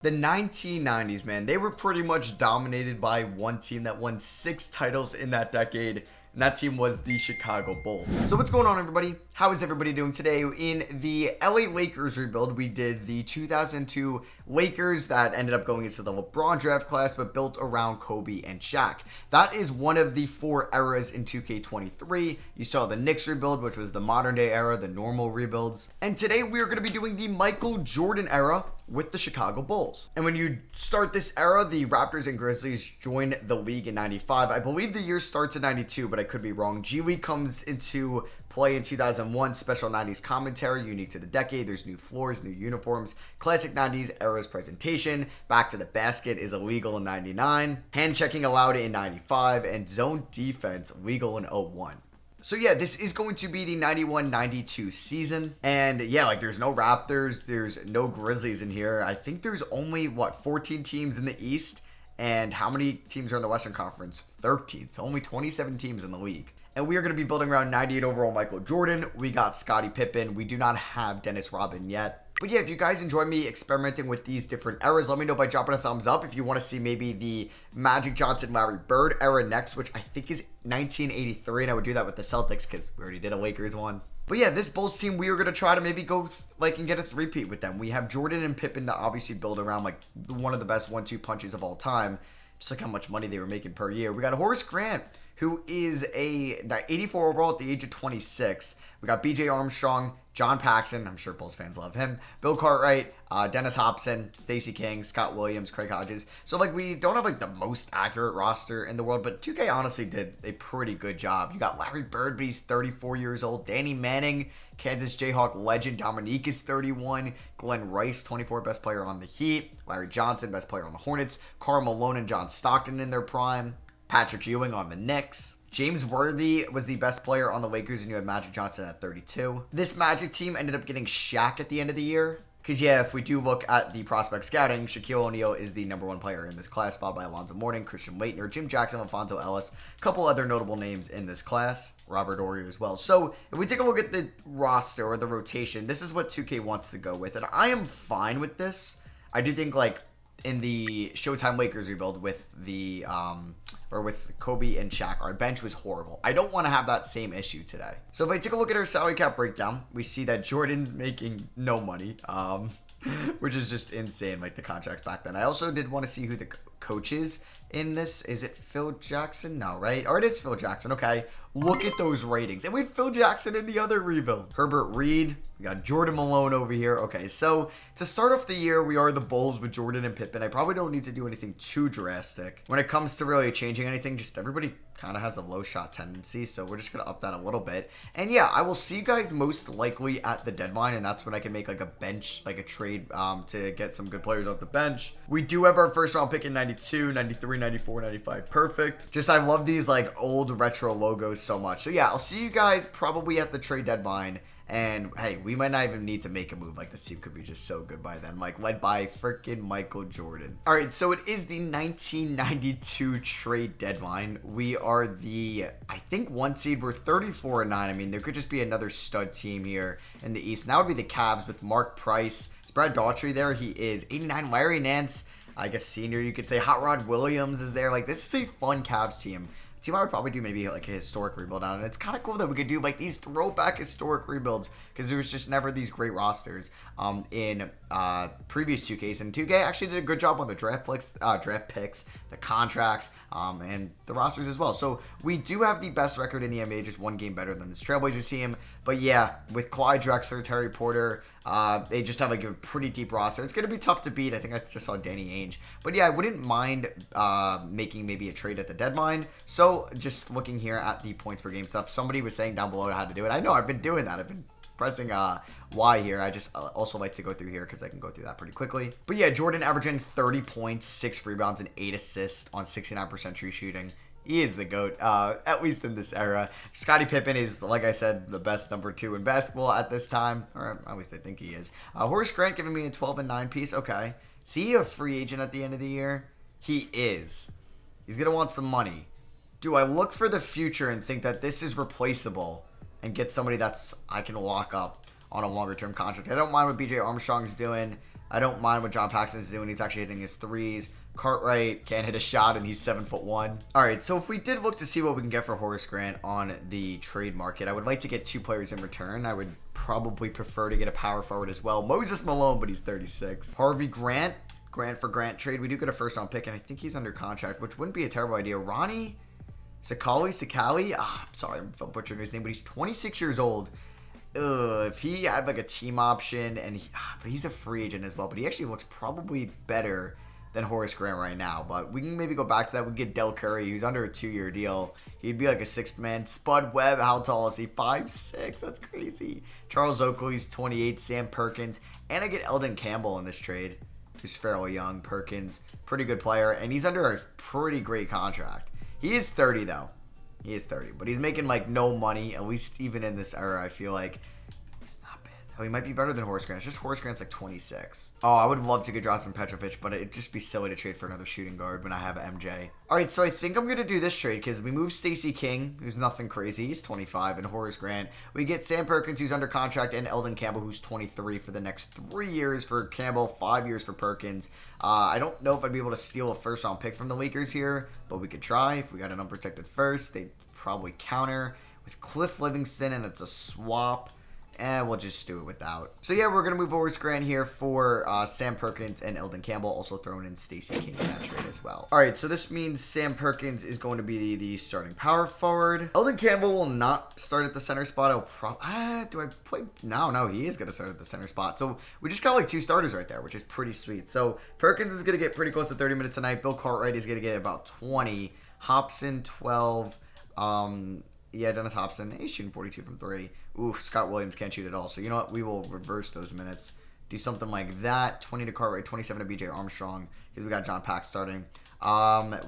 The 1990s, man, they were pretty much dominated by one team that won 6 titles in that decade. And that team was the Chicago Bulls. So what's going on, everybody? How is everybody doing today? In the LA Lakers rebuild, we did the 2002 Lakers that ended up going into the LeBron draft class, but built around Kobe and Shaq. That is one of the 4 eras in 2K23. You saw the Knicks rebuild, which was the modern day era, the normal rebuilds. And today we are going to be doing the Michael Jordan era with the Chicago Bulls. And when you start this era, the Raptors and Grizzlies join the league in 95. I believe the year starts in 92, but I could be wrong. G League comes into play in 2001, special 90s commentary, unique to the decade. There's new floors, new uniforms, classic 90s era's presentation. Back to the basket is illegal in 99. Hand checking allowed in 95, and zone defense legal in 01. So yeah, this is going to be the 91-92 season. And yeah, like there's no Raptors, there's no Grizzlies in here. I think there's only, 14 teams in the East? And how many teams are in the Western Conference? 13. So only 27 teams in the league. And we are going to be building around 98 overall Michael Jordan. We got Scottie Pippen. We do not have Dennis Rodman yet. But yeah, if you guys enjoy me experimenting with these different eras, let me know by dropping a thumbs up. If you want to see maybe the Magic Johnson, Larry Bird era next, which I think is 1983, and I would do that with the Celtics because we already did a Lakers one. But yeah, this Bulls team, we are going to try to maybe go and get a three-peat with them. We have Jordan and Pippen to obviously build around, like one of the best 1-2 punches of all time. Just like how much money they were making per year. We got Horace Grant, who is a 84 overall at the age of 26. We got B.J. Armstrong, John Paxson, I'm sure Bulls fans love him, Bill Cartwright, Dennis Hobson, Stacey King, Scott Williams, Craig Hodges. So like we don't have like the most accurate roster in the world, but 2K honestly did a pretty good job. You got Larry Bird, but he's 34 years old. Danny Manning, Kansas Jayhawk legend. Dominique is 31. Glenn Rice, 24, best player on the Heat. Larry Johnson, best player on the Hornets. Karl Malone and John Stockton in their prime. Patrick Ewing on the Knicks. James Worthy was the best player on the Lakers, and you had Magic Johnson at 32. This Magic team ended up getting Shaq at the end of the year. Because, yeah, if we do look at the prospect scouting, Shaquille O'Neal is the #1 player in this class, followed by Alonzo Mourning, Christian Laettner, Jim Jackson, Alfonso Ellis, a couple other notable names in this class, Robert Horry as well. So, if we take a look at the roster or the rotation, this is what 2K wants to go with, and I am fine with this. I do think, like, in the Showtime Lakers rebuild with the with Kobe and Shaq, our bench was horrible. I don't want to have that same issue today. So if I take a look at our salary cap breakdown, we see that Jordan's making no money, which is just insane, like the contracts back then. I also did want to see who the coach is in this. Is it Phil Jackson? No, right? Or it is Phil Jackson. Okay, look at those ratings. And we had Phil Jackson in the other rebuild. Herbert Reed. We got Jordan Malone over here. Okay, so to start off the year, we are the Bulls with Jordan and Pippen. I probably don't need to do anything too drastic. When it comes to really changing anything, just everybody kind of has a low shot tendency, so we're just going to up that a little bit. And yeah, I will see you guys most likely at the deadline, and that's when I can make like a bench, like a trade to get some good players off the bench. We do have our first round pick in 92, 93, 94, 95. Perfect. Just I love these like old retro logos so much. So yeah, I'll see you guys probably at the trade deadline. And hey, we might not even need to make a move. Like this team could be just so good by then. Like led by freaking Michael Jordan. All right, so it is the 1992 trade deadline. We are the, I think, 1 seed. We're 34-9. I mean, there could just be another stud team here in the East. And that would be the Cavs with Mark Price. Is Brad Daughtry there? He is. 89. Larry Nance, I guess senior. You could say Hot Rod Williams is there. Like this is a fun Cavs team. Team I would probably do maybe like a historic rebuild on, and it's kind of cool that we could do like these throwback historic rebuilds because there was just never these great rosters in previous 2Ks, and 2K actually did a good job on the draft picks, the contracts, and the rosters as well. So we do have the best record in the NBA, just 1 game better than this Trailblazers team. But yeah, with Clyde Drexler, Terry Porter, they just have like a pretty deep roster. It's going to be tough to beat. I think I just saw Danny Ainge. But yeah, I wouldn't mind making maybe a trade at the deadline. So just looking here at the points per game stuff, somebody was saying down below how to do it. I know I've been doing that. I've been pressing Y here. I just also like to go through here because I can go through that pretty quickly. But yeah, Jordan averaging 30 points, 6 rebounds, and 8 assists on 69% true shooting. He is the GOAT, at least in this era. Scottie Pippen is, like I said, the best #2 in basketball at this time. Or at least I think he is. Horace Grant giving me a 12-9 piece. Okay. Is he a free agent at the end of the year? He is. He's going to want some money. Do I look for the future and think that this is replaceable and get somebody that's I can lock up on a longer-term contract? I don't mind what B.J. Armstrong's doing. I don't mind what John Paxson's doing. He's actually hitting his threes. Cartwright can't hit a shot, and he's 7'1". All right, so if we did look to see what we can get for Horace Grant on the trade market, I would like to get 2 players in return. I would probably prefer to get a power forward as well. Moses Malone, but he's 36. Harvey Grant, Grant for Grant trade. We do get a first-round pick, and I think he's under contract, which wouldn't be a terrible idea. Ronnie Sakali? I'm sorry if I'm butchering his name, but he's 26 years old. If he had like a team option, and but he's a free agent as well, but he actually looks probably better than Horace Grant right now. But we can maybe go back to that. We get Del Curry, who's under a 2-year deal. He'd be like a 6th man. Spud Webb, how tall is he? 5'6". That's crazy. Charles Oakley's 28. Sam Perkins. And I get Eldon Campbell in this trade, who's fairly young. Perkins, pretty good player. And he's under a pretty great contract. He is 30, though. He is 30. But he's making, like, no money, at least even in this era. I feel like it's not bad. Oh, he might be better than Horace Grant. It's just Horace Grant's like 26. Oh, I would love to get Justin Petrovic, but it'd just be silly to trade for another shooting guard when I have MJ. All right, so I think I'm going to do this trade because we move Stacey King, who's nothing crazy. He's 25, and Horace Grant. We get Sam Perkins, who's under contract, and Eldon Campbell, who's 23 for the next 3 years for Campbell, 5 years for Perkins. I don't know if I'd be able to steal a first-round pick from the Lakers here, but we could try. If we got an unprotected first, they'd probably counter with Cliff Livingston, and it's a swap. And we'll just do it without. So yeah, we're going to move Horace Grant here for Sam Perkins and Eldon Campbell, also throwing in Stacey King in that trade as well. All right, so this means Sam Perkins is going to be the starting power forward. Eldon Campbell will not start at the center spot. Do I play? No, he is going to start at the center spot. So we just got like 2 starters right there, which is pretty sweet. So Perkins is going to get pretty close to 30 minutes tonight. Bill Cartwright is going to get about 20. Hobson, 12. Yeah, Dennis Hobson, he's shooting 42 from 3. Ooh, Scott Williams can't shoot at all. So you know what? We will reverse those minutes. Do something like that. 20 to Cartwright, 27 to BJ Armstrong, because we got John Pax starting.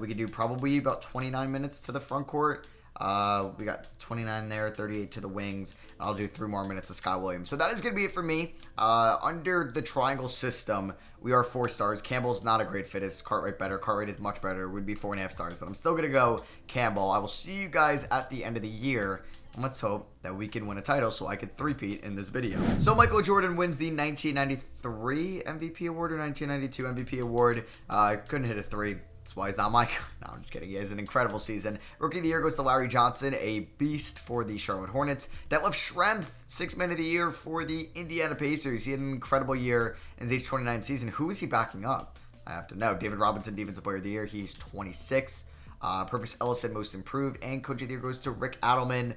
We could do probably about 29 minutes to the front court. We got 29 there, 38 to the wings. I'll do 3 more minutes to Scott Williams. So that is going to be it for me. Under the triangle system, we are 4 stars. Campbell's not a great fit. Is Cartwright better? Cartwright is much better. Would be 4.5 stars. But I'm still going to go Campbell. I will see you guys at the end of the year. And let's hope that we can win a title so I could three-peat in this video. So Michael Jordan wins the 1993 MVP award or 1992 MVP award. Couldn't hit a 3. That's why he's not Mike. No, I'm just kidding. He has an incredible season. Rookie of the Year goes to Larry Johnson, a beast for the Charlotte Hornets. Detlef Schrempf, 6th Man of the Year for the Indiana Pacers. He had an incredible year in his age 29 season. Who is he backing up? I have to know. David Robinson, Defensive Player of the Year. He's 26. Purvis Ellison, Most Improved. And Coach of the Year goes to Rick Adelman.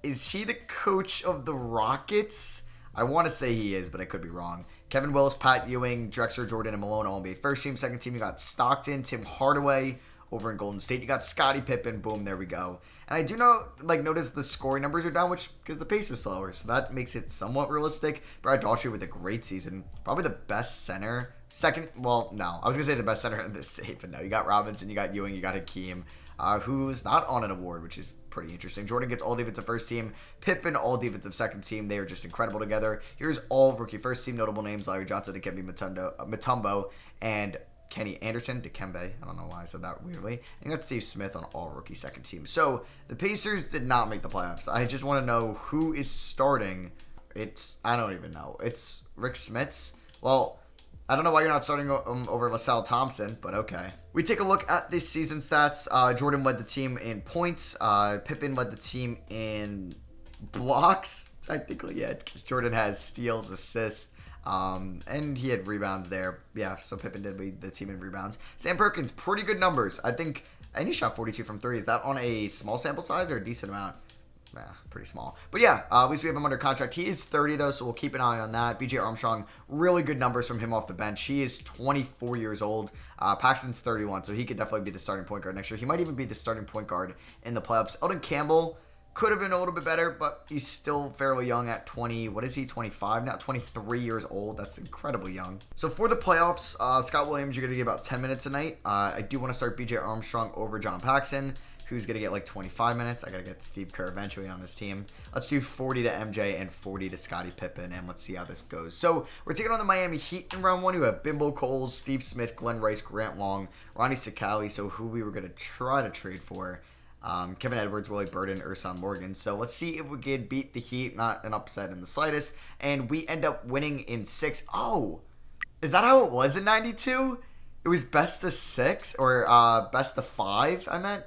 Is he the coach of the Rockets? I want to say he is, but I could be wrong. Kevin Willis, Pat Ewing, Drexler, Jordan, and Malone all NBA first team. Second team, you got Stockton, Tim Hardaway over in Golden State. You got Scottie Pippen. Boom, there we go. And I do notice the scoring numbers are down, which because the pace was slower, so that makes it somewhat realistic. Brad Daughtry with a great season, probably the best center. Second, well, no, I was gonna say the best center in this state, but no, you got Robinson, you got Ewing, you got Hakeem, who's not on an award, which is pretty interesting. Jordan gets all defensive first team. Pippen all defensive second team. They are just incredible together. Here's all rookie first team notable names: Larry Johnson, Dikembe Mutombo, and Kenny Anderson. Dikembe. I don't know why I said that weirdly. And you got Steve Smith on all rookie second team. So the Pacers did not make the playoffs. I just want to know who is starting. I don't even know. It's Rick Smits. Well, I don't know why you're not starting over LaSalle Thompson, but okay. We take a look at this season stats. Jordan led the team in points. Pippen led the team in blocks, technically, yeah, because Jordan has steals, assists, and he had rebounds there. Yeah, so Pippen did lead the team in rebounds. Sam Perkins, pretty good numbers. I think, and he shot 42 from 3. Is that on a small sample size or a decent amount? Pretty small. But yeah, at least we have him under contract. He is 30, though, so we'll keep an eye on that. BJ Armstrong, really good numbers from him off the bench. He is 24 years old. Paxton's 31, so he could definitely be the starting point guard next year. He might even be the starting point guard in the playoffs. Eldon Campbell could have been a little bit better, but he's still fairly young at 20. What is he, 25 now? 23 years old. That's incredibly young. So for the playoffs, Scott Williams, you're going to get about 10 minutes tonight. I do want to start BJ Armstrong over John Paxson, who's going to get like 25 minutes. I got to get Steve Kerr eventually on this team. Let's do 40 to MJ and 40 to Scottie Pippen, and let's see how this goes. So we're taking on the Miami Heat in round 1. You have Bimbo Coles, Steve Smith, Glenn Rice, Grant Long, Ronnie Sakali, so who we were going to try to trade for. Kevin Edwards, Willie Burden, Ersan Morgan. So let's see if we can beat the Heat. Not an upset in the slightest. And we end up winning in 6. Oh, Is that how it was in 92? It was best of 6 or best of 5, I meant.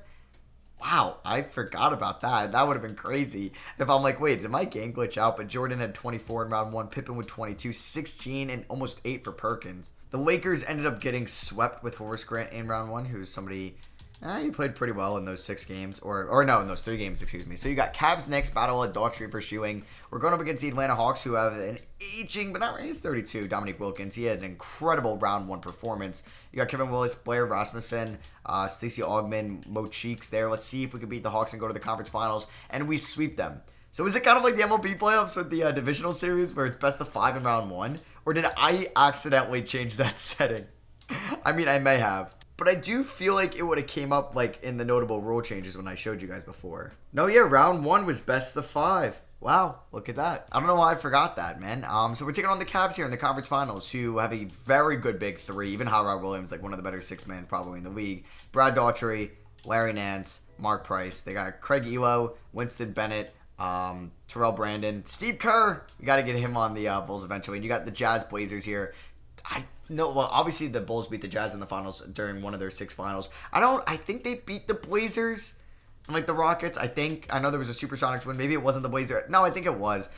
Wow, I forgot about that. That would have been crazy if I'm like, wait, did my game glitch out? But Jordan had 24 in round 1, Pippen with 22, 16, and almost 8 for Perkins. The Lakers ended up getting swept with Horace Grant in round 1, who's somebody... he played pretty well in those 6 games. Or no, in those 3 games, excuse me. So you got Cavs next, battle of Daughtry for Ewing. We're going up against the Atlanta Hawks, who have an aging, but not really, he's 32, Dominique Wilkins. He had an incredible round 1 performance. You got Kevin Willis, Blair Rasmussen, Stacey Augman, Mo Cheeks there. Let's see if we can beat the Hawks and go to the conference finals, and we sweep them. So is it kind of like the MLB playoffs with the divisional series where it's best of 5 in round 1? Or did I accidentally change that setting? I mean, I may have. But I do feel like it would have came up like in the notable rule changes when I showed you guys before. No, yeah, round 1 was best of 5. Wow, look at that. I don't know why I forgot that, man. So we're taking on the Cavs here in the conference finals, who have a very good big 3. Even Howard Williams, like one of the better 6-mans probably in the league. Brad Daughtry, Larry Nance, Mark Price. They got Craig Elo, Winston Bennett, Terrell Brandon, Steve Kerr. We got to get him on the Bulls eventually. And you got the Jazz Blazers here. Well, obviously the Bulls beat the Jazz in the finals during one of their 6 finals. I think they beat the Blazers and like the Rockets. I know there was a Supersonics win. Maybe it wasn't the Blazers. No, I think it was.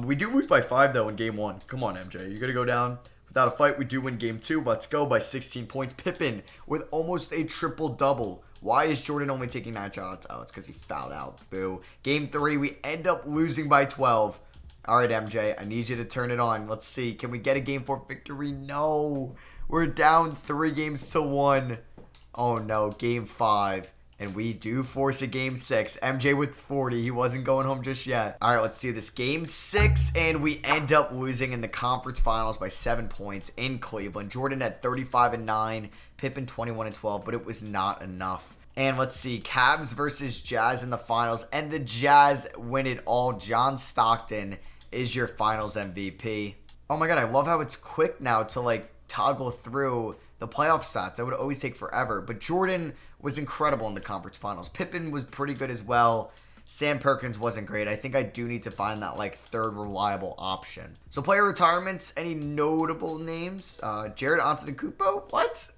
We do lose by 5 though in game 1. Come on, MJ. You're going to go down without a fight. We do win game 2. Let's go by 16 points. Pippen with almost a triple-double. Why is Jordan only taking 9 shots? Oh, it's because he fouled out. Boo. Game 3, we end up losing by 12. All right, MJ, I need you to turn it on. Let's see. Can we get a game 4 victory? No. We're down 3 games to 1. Oh, no. Game 5. And we do force a game 6. MJ with 40. He wasn't going home just yet. All right, let's do this. Game 6, and we end up losing in the conference finals by 7 points in Cleveland. Jordan had 35-9. Pippen 21-12, but it was not enough. And let's see, Cavs versus Jazz in the finals, and the Jazz win it all. John Stockton is your finals MVP. Oh my god, I love how it's quick now to like toggle through the playoff stats. That would always take forever. But Jordan was incredible in the conference finals. Pippen was pretty good as well. Sam Perkins wasn't great. I think I do need to find that like 3rd reliable option. So player retirements, any notable names? Jared Antetokounmpo? What?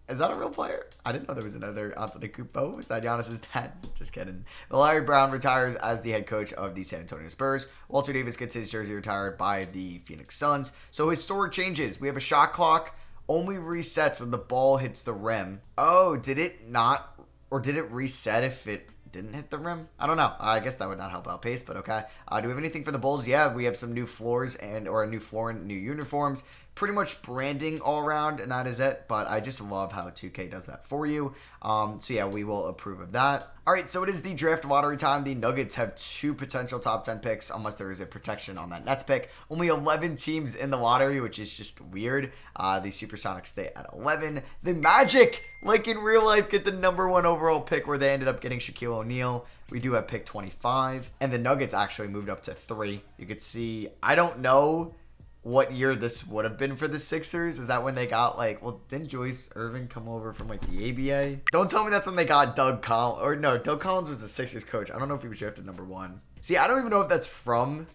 Is that a real player? I didn't know there was another Antetokounmpo. Is that Giannis's dad? Just kidding. Larry Brown retires as the head coach of the San Antonio Spurs. Walter Davis gets his jersey retired by the Phoenix Suns. So historic changes. We have a shot clock. Only resets when the ball hits the rim. Oh, did it not? Or did it reset if it didn't hit the rim? I don't know. I guess that would not help out pace, but okay. Do we have anything for the Bulls? Yeah, we have some new floors or a new floor and new uniforms. Pretty much branding all around, and that is it. But I just love how 2K does that for you. So yeah, we will approve of that. All right, so it is the draft lottery time. The Nuggets have 2 potential top 10 picks, unless there is a protection on that Nets pick. Only 11 teams in the lottery, which is just weird. The Supersonics stay at 11. The Magic, like in real life, get the number 1 overall pick, where they ended up getting Shaquille O'Neal. We do have pick 25. And the Nuggets actually moved up to 3. You could see, I don't know what year this would have been for the Sixers. Is that when they got like, well, didn't Joyce Irving come over from like the ABA? Don't tell me that's when they got Doug Collins. Or no, Doug Collins was the Sixers coach. I don't know if he was drafted number 1. See, I don't even know if that's from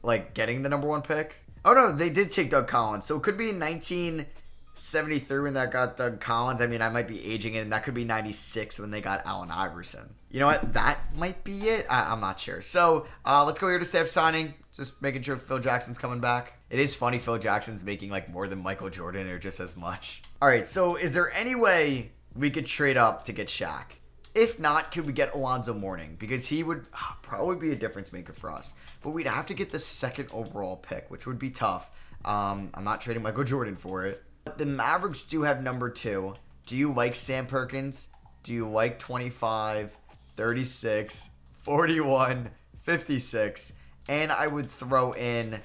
like getting the number 1 pick. Oh no, they did take Doug Collins. So it could be 1973 when that got Doug Collins. I mean, I might be aging it, and that could be 96 when they got Allen Iverson. You know what? That might be it. I'm not sure. So let's go here to staff signing. Just making sure Phil Jackson's coming back. It is funny Phil Jackson's making like more than Michael Jordan or just as much. All right, so is there any way we could trade up to get Shaq? If not, could we get Alonzo Mourning? Because he would probably be a difference maker for us. But we'd have to get the 2nd overall pick, which would be tough. I'm not trading Michael Jordan for it. But the Mavericks do have number 2. Do you like Sam Perkins? Do you like 25, 36, 41, 56? And I would throw in,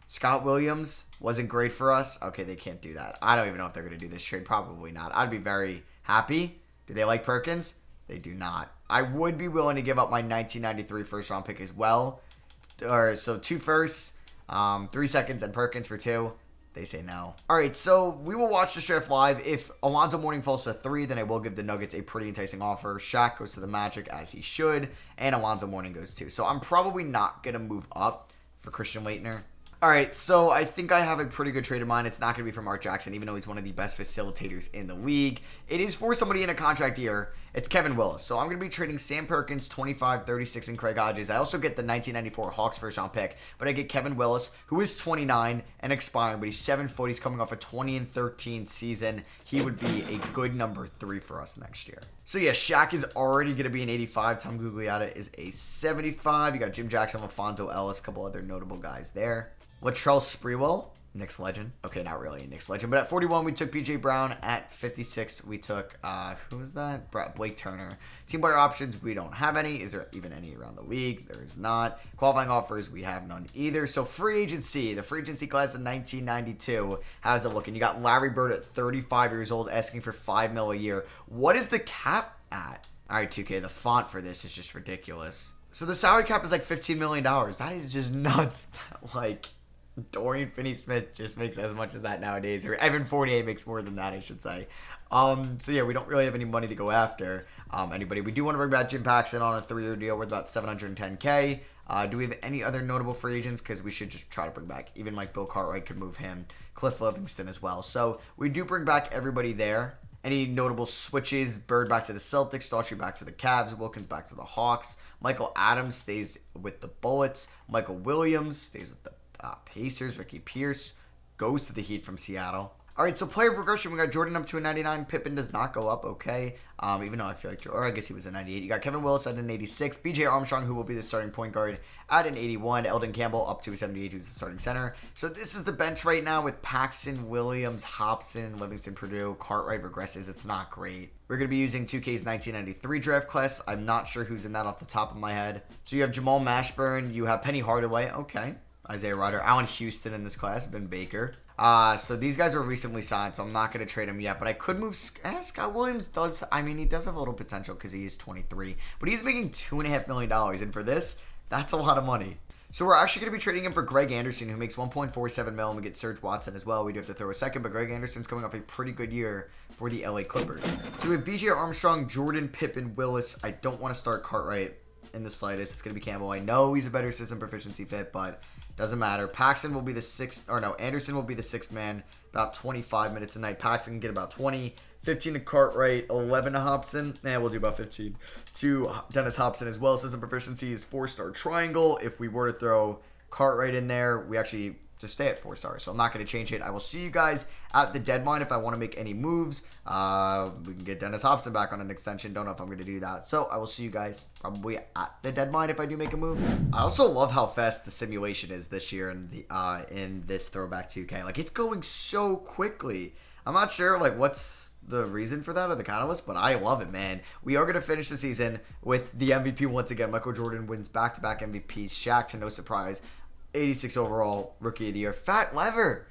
Scott Williams wasn't great for us. Okay, they can't do that. I don't even know if they're going to do this trade. Probably not. I'd be very happy. Do they like Perkins? They do not. I would be willing to give up my 1993 first-round pick as well. So 2 firsts, 3 seconds, and Perkins for 2. They say no. All right, so we will watch the draft live. If Alonzo Mourning falls to 3, then I will give the Nuggets a pretty enticing offer. Shaq goes to the Magic, as he should, and Alonzo Mourning goes 2. So I'm probably not going to move up for Christian Laettner. All right, so I think I have a pretty good trade of mine. It's not going to be from Art Jackson, even though he's one of the best facilitators in the league. It is for somebody in a contract year. It's Kevin Willis. So I'm going to be trading Sam Perkins, 25, 36, and Craig Hodges. I also get the 1994 Hawks first-round pick, but I get Kevin Willis, who is 29 and expiring, but he's 7 foot. He's coming off a 20-13 season. He would be a good number 3 for us next year. So yeah, Shaq is already going to be an 85. Tom Gugliotta is a 75. You got Jim Jackson, Alfonso Ellis, a couple other notable guys there. Latrell Sprewell, Knicks legend. Okay, not really a Knicks legend, but at 41, we took B.J. Brown. At 56, we took, who was that? Blake Turner. Team player options, we don't have any. Is there even any around the league? There is not. Qualifying offers, we have none either. So free agency, the free agency class of 1992, how's it looking? You got Larry Bird at 35 years old, asking for $5 million a year. What is the cap at? All right, 2K, the font for this is just ridiculous. So the salary cap is like $15 million. That is just nuts. Like, Dorian Finney-Smith just makes as much as that nowadays, or Evan Fournier makes more than that, I should say. So yeah, we don't really have any money to go after anybody. We do want to bring back Jim Paxson on a 3-year deal worth about $710K. Do we have any other notable free agents? Because we should just try to bring back, even like Bill Cartwright could move him, Cliff Livingston as well. So we do bring back everybody there. Any notable switches? Bird back to the Celtics, Daughtry back to the Cavs, Wilkins back to the Hawks, Michael Adams stays with the Bullets, Michael Williams stays with the Pacers. Ricky Pierce goes to the Heat from Seattle. All right, so player progression, we got Jordan up to a 99. Pippen does not go up, okay. Even though I feel like, or I guess he was a 98. You got Kevin Willis at an 86. B.J. Armstrong, who will be the starting point guard, at an 81. Eldon Campbell up to a 78, who's the starting center. So this is the bench right now with Paxson, Williams, Hobson, Livingston, Purdue. Cartwright regresses. It's not great. We're going to be using 2K's 1993 draft class. I'm not sure who's in that off the top of my head. So you have Jamal Mashburn. You have Penny Hardaway. Okay. Isaiah Ryder, Allen Houston in this class, Ben Baker. So these guys were recently signed, so I'm not going to trade them yet. But I could move. Scott Williams does. I mean, he does have a little potential because he is 23. But he's making $2.5 million, and for this, that's a lot of money. So we're actually going to be trading him for Greg Anderson, who makes $1.47 million. And we get Serge Watson as well. We do have to throw a second, but Greg Anderson's coming off a pretty good year for the LA Clippers. So we have B.J. Armstrong, Jordan, Pippen, Willis. I don't want to start Cartwright in the slightest. It's going to be Campbell. I know he's a better system proficiency fit, but doesn't matter. Paxson will be the Anderson will be the sixth man, about 25 minutes a night. Paxson can get about 20, 15 to Cartwright, 11 to Hobson. We'll do about 15 to Dennis Hobson as well. System proficiency is 4-star triangle. If we were to throw Cartwright in there, we actually just stay at 4 stars. So I'm not going to change it. I will see you guys at the deadline if I want to make any moves. We can get Dennis Hobson back on an extension. Don't know if I'm going to do that. So I will see you guys probably at the deadline if I do make a move. I also love how fast the simulation is this year in this Throwback 2K. Like, it's going so quickly. I'm not sure like what's the reason for that or the catalyst, but I love it, man. We are going to finish the season with the MVP once again. Michael Jordan wins back-to-back MVPs. Shaq, to no surprise, 86 overall Rookie of the Year. Fat Lever.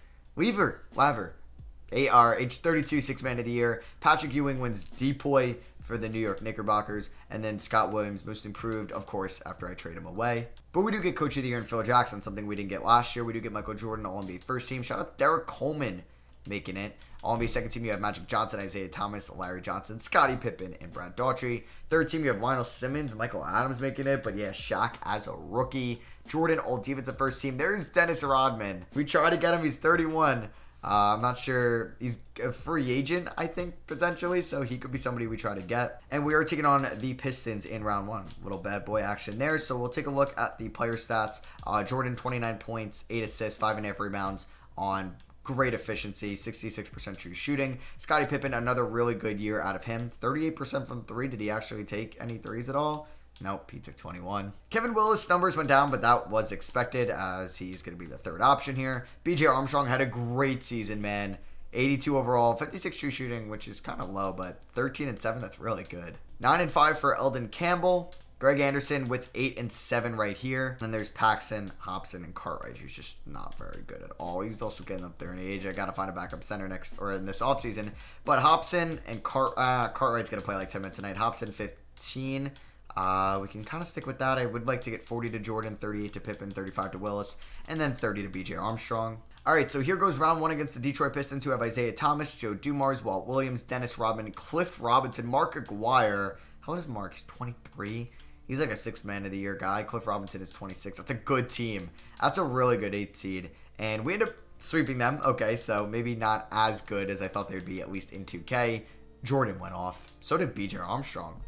AR, age 32, Sixth Man of the Year. Patrick Ewing wins Depoy for the New York Knickerbockers. And then Scott Williams, Most Improved, of course, after I trade him away. But we do get Coach of the Year in Phil Jackson, something we didn't get last year. We do get Michael Jordan, All-NBA first team. Shout out Derek Coleman making it. All-NBA second team, you have Magic Johnson, Isaiah Thomas, Larry Johnson, Scottie Pippen, and Brad Daughtry. Third team, you have Lionel Simmons, Michael Adams making it. But yeah, Shaq as a rookie. Jordan, all defensive first team. There's Dennis Rodman. We tried to get him. He's 31. I'm not sure. He's a free agent, I think, potentially. So he could be somebody we try to get. And we are taking on the Pistons in round 1. Little bad boy action there. So we'll take a look at the player stats. Jordan, 29 points, 8 assists, 5.5 rebounds on great efficiency, 66% true shooting. Scottie Pippen, another really good year out of him. 38% from 3. Did he actually take any threes at all? Nope, he took 21. Kevin Willis' numbers went down, but that was expected as he's going to be the third option here. B.J. Armstrong had a great season, man. 82 overall, 56 true shooting, which is kind of low, but 13-7, that's really good. 9-5 for Eldon Campbell. Greg Anderson with 8-7 right here. Then there's Paxson, Hobson, and Cartwright, who's just not very good at all. He's also getting up there in age. I got to find a backup center in this offseason. But Hobson and Cartwright's going to play like 10 minutes a night. Hobson, 15. We can kind of stick with that. I would like to get 40 to Jordan, 38 to Pippen, 35 to Willis, and then 30 to B.J. Armstrong. All right, so here goes round 1 against the Detroit Pistons, who have Isaiah Thomas, Joe Dumars, Walt Williams, Dennis Rodman, Cliff Robinson, Mark Aguirre. How old is Mark? He's 23. He's like a 6th man of the year guy. Cliff Robinson is 26. That's a good team. That's a really good 8th seed. and we ended up sweeping them. Okay, so maybe not as good as I thought they would be, at least in 2K. Jordan went off. So did BJ Armstrong.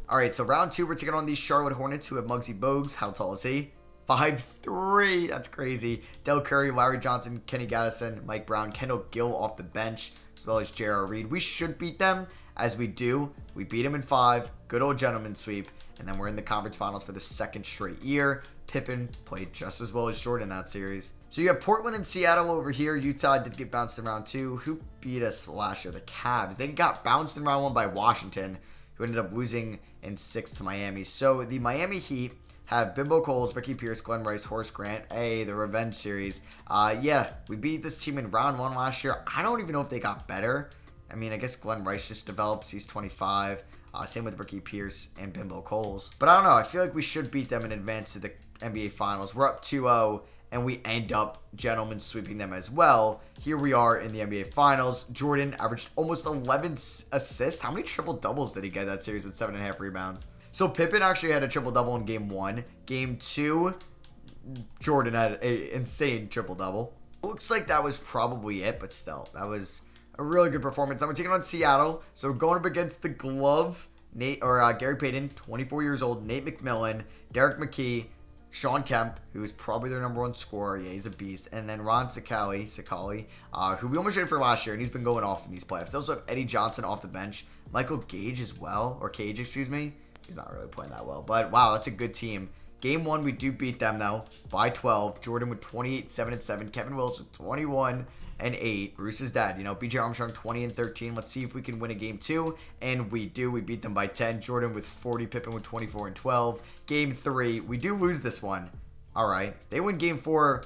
All right, so round 2, we're taking on these Charlotte Hornets who have Muggsy Bogues. How tall is he? 5'3". That's crazy. Del Curry, Larry Johnson, Kenny Gaddison, Mike Brown, Kendall Gill off the bench, as well as J.R. Reed. We should beat them, as we do. We beat them in 5. Good old gentleman sweep. And then we're in the conference finals for the 2nd straight year. Pippen played just as well as Jordan that series. So you have Portland and Seattle over here. Utah did get bounced in round 2. Who beat us last year? The Cavs. They got bounced in round 1 by Washington, who ended up losing in 6 to Miami. So the Miami Heat have Bimbo Coles, Ricky Pierce, Glenn Rice, Horace Grant. Hey, the revenge series. Yeah, we beat this team in round 1 last year. I don't even know if they got better. I mean, I guess Glenn Rice just develops. He's 25. Same with Ricky Pierce and Bimbo Coles. But I don't know. I feel like we should beat them and advance to the NBA Finals. We're up 2-0, and we end up gentlemen sweeping them as well. Here we are in the NBA Finals. Jordan averaged almost 11 assists. How many triple-doubles did he get that series with 7.5 rebounds? So Pippen actually had a triple-double in Game 1. Game 2, Jordan had an insane triple-double. Looks like that was probably it, but still, that was a really good performance. I'm taking on Seattle. So we're going up against the glove, Gary Payton, 24 years old, Nate McMillan, Derek McKee, Sean Kemp, who is probably their number 1 scorer. Yeah, he's a beast. And then Ron Sakali, who we almost traded for last year, and he's been going off in these playoffs. They also have Eddie Johnson off the bench, Michael Gage as well, or Cage, excuse me. He's not really playing that well, but wow, that's a good team. Game 1, we do beat them, though, by 12. Jordan with 28, 7, and 7. Kevin Willis with 21 and 8. Bruce's dad, BJ Armstrong 20 and 13. Let's see if we can win a Game 2, and we do. We beat them by 10. Jordan with 40, Pippen with 24 and 12. Game 3, we do lose this one. All right, they win Game 4,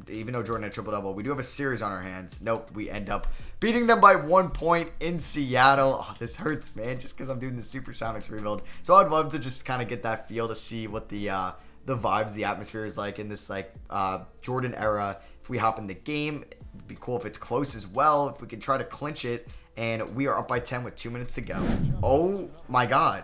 even though Jordan had triple-double. We do have a series on our hands. Nope, we end up beating them by 1 point in Seattle. Oh, this hurts, man, just because I'm doing the Supersonics rebuild. So I'd love to just kind of get that feel to see what the vibes, the atmosphere is like in this Jordan era. If we hop in the game, it'd be cool if it's close as well, if we could try to clinch it. And we are up by 10 with 2 minutes to go. Oh my God.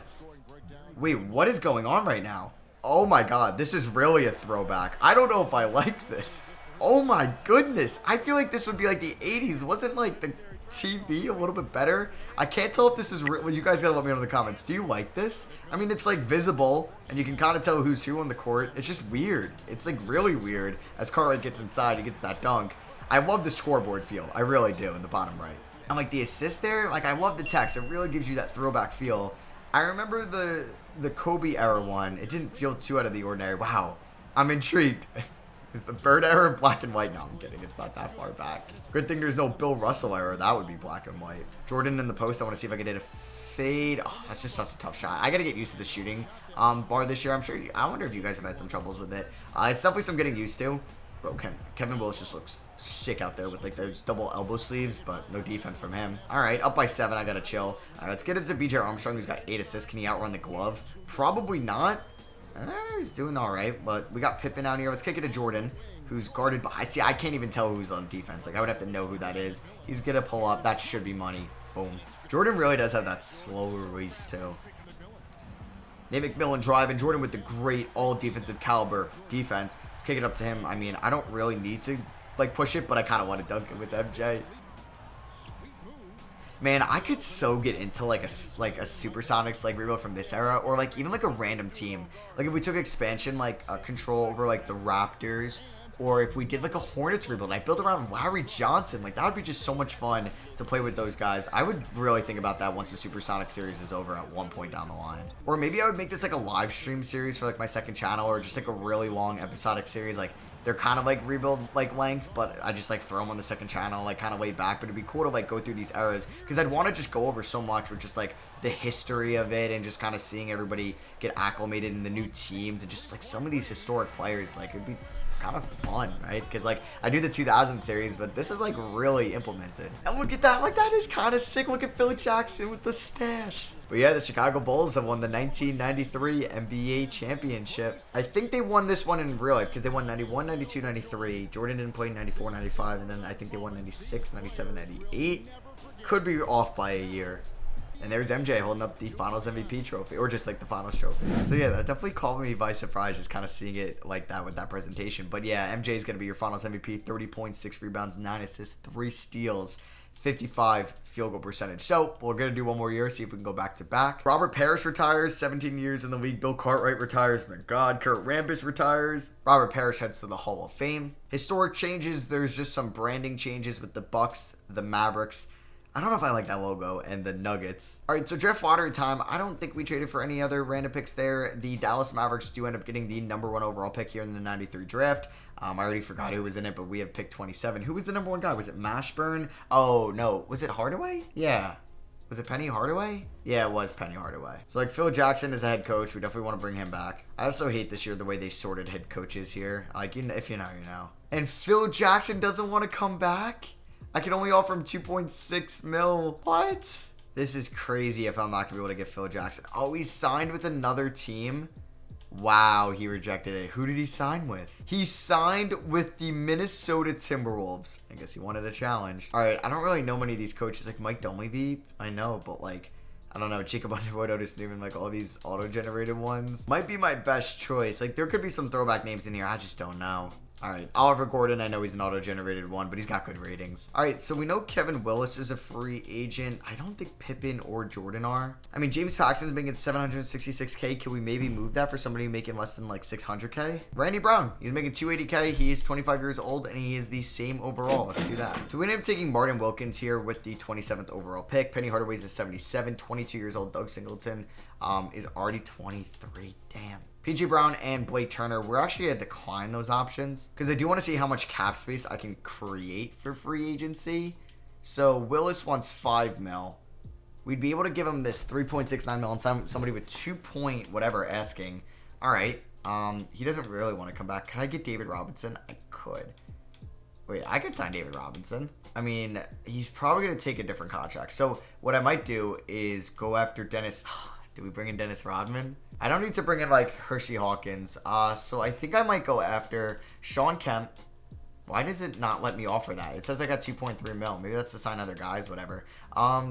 Wait, what is going on right now? Oh my God, this is really a throwback. I don't know if I like this. Oh my goodness. I feel like this would be like the 80s. Wasn't like the TV a little bit better? I can't tell if this is real. Well, you guys gotta let me know in the comments. Do you like this? I mean, it's like visible, and you can kind of tell who's who on the court. It's just weird. It's like really weird. As Cartwright gets inside, he gets that dunk. I love the scoreboard feel. I really do, in the bottom right. And like the assist there, like I love the text. It really gives you that throwback feel. I remember the Kobe era one. It didn't feel too out of the ordinary. Wow, I'm intrigued. Is the Bird era black and white? No, I'm kidding. It's not that far back. Good thing there's no Bill Russell era. That would be black and white. Jordan in the post. I want to see if I can hit a fade. Oh, that's just such a tough shot. I got to get used to the shooting bar this year. I wonder if you guys have had some troubles with it. It's definitely some getting used to. Bro, Kevin Willis just looks sick out there with like those double elbow sleeves, but no defense from him. All right, up by 7. I got to chill. All right, let's get into BJ Armstrong, who's got 8 assists. Can he outrun the glove? Probably not. He's doing all right, but we got Pippen out here. Let's kick it to Jordan, who's guarded by... I can't even tell who's on defense. Like, I would have to know who that is. He's going to pull up. That should be money. Boom. Jordan really does have that slow release, too. Nate McMillan driving. Jordan with the great all-defensive caliber defense. Let's kick it up to him. I mean, I don't really need to, like, push it, but I kind of want to dunk it with MJ. Man, I could so get into like a Supersonics like rebuild from this era, or like even like a random team. Like if we took expansion like control over like the Raptors, or if we did like a Hornets rebuild, I built around Larry Johnson. Like that would be just so much fun to play with those guys. I would really think about that once the Supersonic series is over at one point down the line. Or maybe I would make this like a live stream series for like my second channel, or just like a really long episodic series. Like they're kind of like rebuild like length, but I just like throw them on the second channel, like kind of laid back. But it'd be cool to like go through these eras, because I'd want to just go over so much with just like the history of it, and just kind of seeing everybody get acclimated in the new teams, and just like some of these historic players. Like it'd be kind of fun, right? Because like I do the 2000 series, but this is like really implemented. And look at that, like that is kind of sick. Look at Phil Jackson with the stash. But yeah, the Chicago Bulls have won the 1993 NBA championship. I think they won this one in real life, because they won 91, 92, 93. Jordan didn't play 94, 95, and then I think they won 96, 97, 98. Could be off by a year. And there's MJ holding up the Finals MVP trophy, or just like the Finals trophy. So yeah, that definitely caught me by surprise, just kind of seeing it like that with that presentation. But yeah, MJ is going to be your Finals MVP, 30 points, 6 rebounds, 9 assists, 3 steals, 55 field goal percentage. So we're going to do one more year, see if we can go back to back. Robert Parrish retires, 17 years in the league. Bill Cartwright retires, thank God. Kurt Rambis retires. Robert Parrish heads to the Hall of Fame. Historic changes, there's just some branding changes with the Bucks, the Mavericks. I don't know if I like that logo, and the Nuggets. All right, so draft lottery time. I don't think we traded for any other random picks there. The Dallas Mavericks do end up getting the #1 overall pick here in the 93 draft. I already forgot who was in it, but we have pick 27. Who was the #1 guy? Was it Mashburn? Oh, no. Was it Hardaway? Yeah. Was it Penny Hardaway? Yeah, it was Penny Hardaway. So, like, Phil Jackson is a head coach. We definitely want to bring him back. I also hate this year the way they sorted head coaches here. Like, you know, if you know, you know. And Phil Jackson doesn't want to come back? I can only offer him 2.6 mil. What? This is crazy if I'm not going to be able to get Phil Jackson. Oh, he signed with another team? Wow, he rejected it. Who did he sign with? He signed with the Minnesota Timberwolves. I guess he wanted a challenge. All right, I don't really know many of these coaches. Like Mike Dunleavy, I know, but like, I don't know. Jacob Underwood, Otis Newman, like all these auto-generated ones. Might be my best choice. Like, there could be some throwback names in here. I just don't know. All right, Oliver Gordon, I know he's an auto-generated one, but he's got good ratings. All right, so we know Kevin Willis is a free agent. I don't think Pippen or Jordan are. I mean, James Paxton's making $766K. Can we maybe move that for somebody making less than like $600K? Randy Brown, he's making $280K. He's 25 years old, and he is the same overall. Let's do that. So we ended up taking Martin Wilkins here with the 27th overall pick. Penny Hardaway's a 77, 22 years old. Doug Singleton is already 23. Damn. PJ Brown and Blake Turner, we're actually going to decline those options because I do want to see how much cap space I can create for free agency. So Willis wants 5 mil. We'd be able to give him this 3.69 mil and somebody with 2 point whatever asking. All right. He doesn't really want to come back. Can I get David Robinson? I could. Wait, I could sign David Robinson. I mean, he's probably going to take a different contract. So what I might do is go after Dennis. Do we bring in Dennis Rodman? I don't need to bring in like Hershey Hawkins. So I think I might go after Sean Kemp. Why does it not let me offer that? It says I got 2.3 mil. Maybe that's to sign other guys, whatever.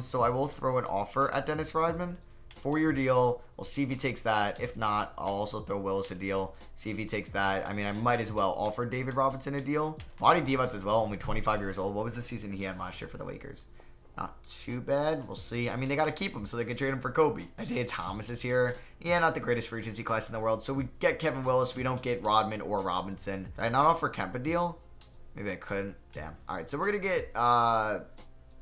So I will throw an offer at Dennis Rodman. 4-year deal. We'll see if he takes that. If not, I'll also throw Willis a deal. See if he takes that. I mean, I might as well offer David Robinson a deal. Vlade Divac as well, only 25 years old. What was the season he had last year for the Lakers? Not too bad. We'll see. I mean, they got to keep him so they can trade him for Kobe. Isaiah Thomas is here. Yeah, not the greatest free agency class in the world. So we get Kevin Willis. We don't get Rodman or Robinson. Did I not offer Kemp a deal? Maybe I couldn't. Damn. All right, so we're going to get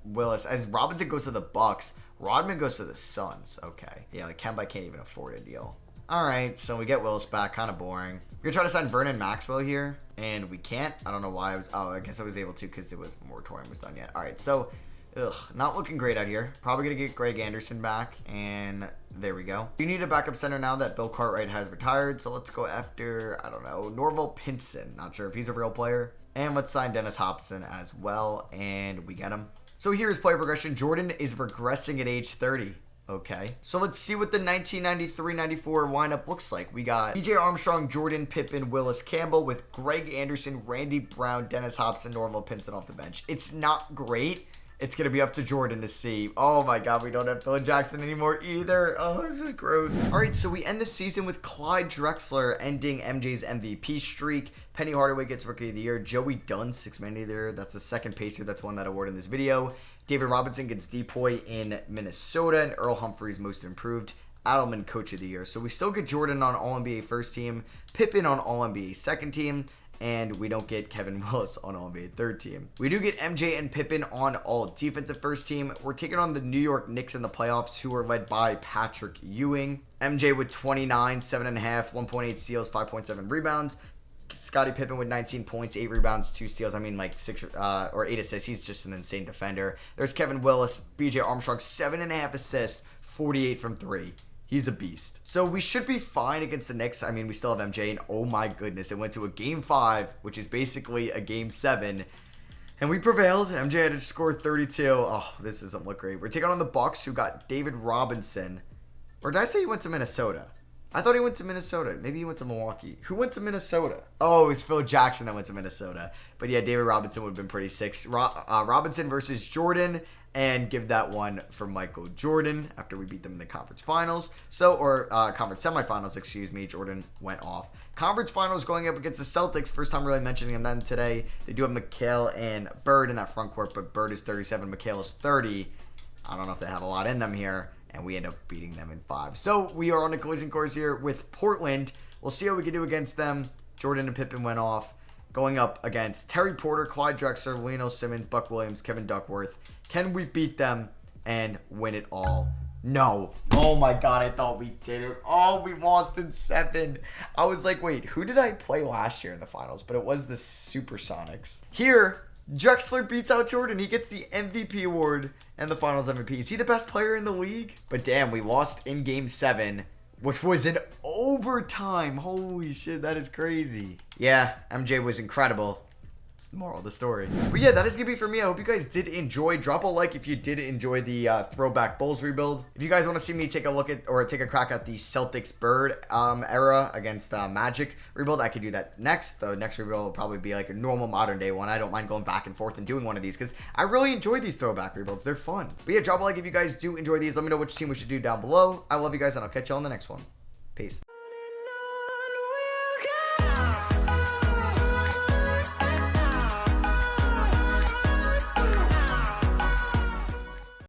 Willis. As Robinson goes to the Bucks, Rodman goes to the Suns. Okay. Yeah, like Kemp, I can't even afford a deal. All right, so we get Willis back. Kind of boring. We're going to try to sign Vernon Maxwell here, and we can't. I don't know why I was... Oh, I guess I was able to because it was moratorium was done yet. All right, so... Ugh, not looking great out here. Probably going to get Greg Anderson back, and there we go. We need a backup center now that Bill Cartwright has retired, so let's go after, I don't know, Norval Pinson. Not sure if he's a real player. And let's sign Dennis Hobson as well, and we get him. So here's player progression. Jordan is regressing at age 30. Okay. So let's see what the 1993-94 lineup looks like. We got PJ Armstrong, Jordan, Pippen, Willis Campbell with Greg Anderson, Randy Brown, Dennis Hobson, Norval Pinson off the bench. It's not great. It's going to be up to Jordan to see. Oh my God, we don't have Phil Jackson anymore either. Oh, this is gross. All right, so we end the season with Clyde Drexler ending MJ's MVP streak. Penny Hardaway gets Rookie of the Year. Joey Dunn, 6th Man of the Year. That's the second Pacer that's won that award in this video. David Robinson gets Depoy in Minnesota. And Earl Humphreys, Most Improved. Adelman, Coach of the Year. So we still get Jordan on All-NBA first team. Pippen on All-NBA second team. And we don't get Kevin Willis on All-NBA third team. We do get MJ and Pippen on all defensive first team. We're taking on the New York Knicks in the playoffs, who are led by Patrick Ewing. MJ with 29, 7.5, 1.8 steals, 5.7 rebounds. Scottie Pippen with 19 points, 8 rebounds, 2 steals. I mean, like 6 or 8 assists. He's just an insane defender. There's Kevin Willis, BJ Armstrong, 7.5 assists, 48 from 3. He's a beast. So we should be fine against the Knicks. I mean, we still have MJ, and oh my goodness, it went to a Game 5, which is basically a Game 7, and we prevailed. MJ had to score 32. Oh, this doesn't look great. We're taking on the Bucks, who got David Robinson. Or did I say he went to Minnesota? I thought he went to Minnesota. Maybe he went to Milwaukee. Who went to Minnesota? Oh, it was Phil Jackson that went to Minnesota. But yeah, David Robinson would have been pretty sick. Robinson versus Jordan. And give that one for Michael Jordan after we beat them in the conference finals. Conference semifinals, excuse me. Jordan went off. Conference finals going up against the Celtics. First time really mentioning them today. They do have McHale and Bird in that front court, but Bird is 37, McHale is 30. I don't know if they have a lot in them here. And we end up beating them in 5. So we are on a collision course here with Portland. We'll see how we can do against them. Jordan and Pippen went off. Going up against Terry Porter, Clyde Drexler, Leno Simmons, Buck Williams, Kevin Duckworth. Can we beat them and win it all? No. Oh my God, I thought we did it. Oh, we lost in 7. I was like, wait, who did I play last year in the finals? But it was the Supersonics. Here, Drexler beats out Jordan. He gets the MVP award and the finals MVP. Is he the best player in the league? But damn, we lost in game 7, which was in overtime. Holy shit, that is crazy. Yeah, MJ was incredible. It's the moral of the story. But yeah, that is going to be for me. I hope you guys did enjoy. Drop a like if you did enjoy the throwback Bulls rebuild. If you guys want to see me take a look at or take a crack at the Celtics Bird era against Magic rebuild, I could do that next. The next rebuild will probably be like a normal modern day one. I don't mind going back and forth and doing one of these because I really enjoy these throwback rebuilds. They're fun. But yeah, drop a like if you guys do enjoy these. Let me know which team we should do down below. I love you guys and I'll catch you on the next one. Peace.